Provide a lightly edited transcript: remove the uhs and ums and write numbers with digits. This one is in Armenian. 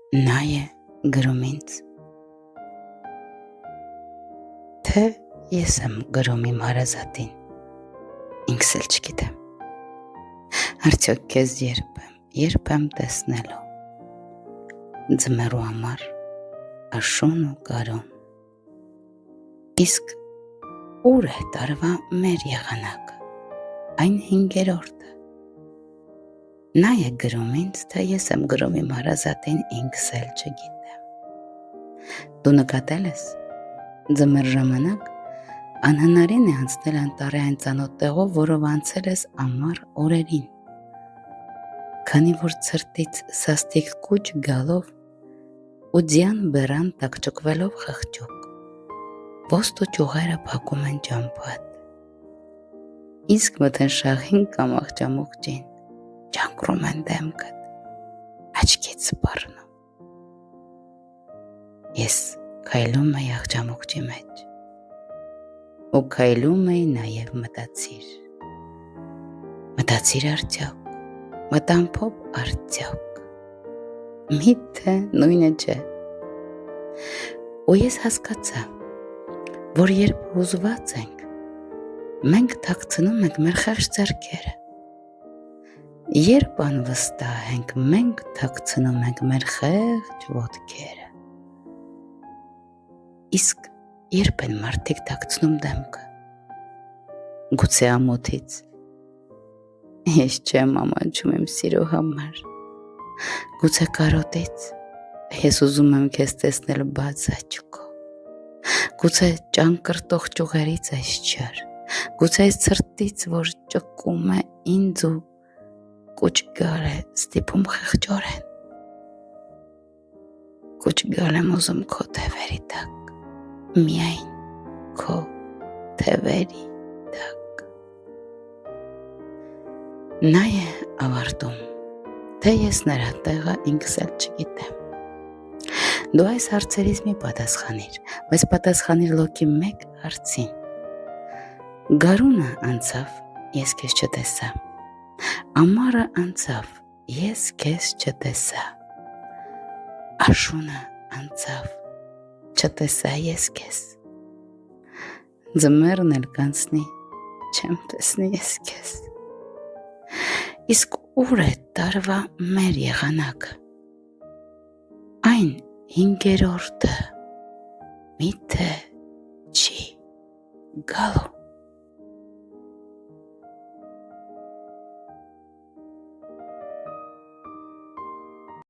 Նա է գրում ինձ, թե ես եմ գրում իմ հարազատին, ինքս էլ չգիտեմ, արդյոք քեզ երբ եմ տեսնելու, ձմեռու համար աշուն ու գարուն, իսկ ուր է տարվա մեր եղանակը, այն 5-րդը, նա է գրում ինձ, թե ես եմ գրում իմ հարազատին, ինքս էլ չգիտեմ, դու նկատել ես, ձմեռ ժամանակ անհնարին է անցնել անտառի այն ծանոթ տեղով, որով անցել ես ամառ օրերին, քանի որ ցրտից սաստիկ կուչ գալով ու ձյան բերան տակ ճկվելով խղճուկ, ոստ ու ճյուղերը փակում են ճամփատ, իսկ մթնշաղին կամ աղջամուղջին ճանկռում են դեմքդ, աչքից սպառնում, ես քայլում էի աղջամուղջի մեջ, ու քայլում էի նաև մտածիր արդյոք, մտամփոփ արդյոք, միթե նույնը չէ, ու ես հասկացա, որ երբ հուզված ենք, մենք թաքցնում ենք մեր խեղճ ձեռքերը, երբ անվստահ ենք, մենք թաքցնում ենք մեր խեղճ ոտքերը, իսկ երբ են մարդիկ թաքցնում դեմքը, գուցե ամոթից, ես չեմ ամաչում իմ սիրո համար, գուցե կարոտից, ես ուզում եմ քեզ տեսնել բաց աչքով, գուցե ճանկռտող ճյուղերից այս չար, գուցե այս ցրտից, որ ճկում է ինձ ու կուչ գալ է ստիպում խղճորեն, կուչ գալ եմ ուզում քո թևերի տակ, միայն քո թևերի տակ, նա է ավարտում, թե ես նրա տեղը ինքս էլ չգիտեմ, դու այս հարցերից մի պատասխանիր, բայց պատասխանիր լոկի մեկ հարցին, գարունը անցավ, ես քեզ չտեսա, ամառը անցավ, ես քեզ չտեսա, աշունը անցավ, չտեսա ես քեզ, ձմեռն էլ կանցնի, չեմ տեսնի ես քեզ, իսկ ուր է տարվա մեր եղանակը, այն 5-րդը, միթե չի գալու,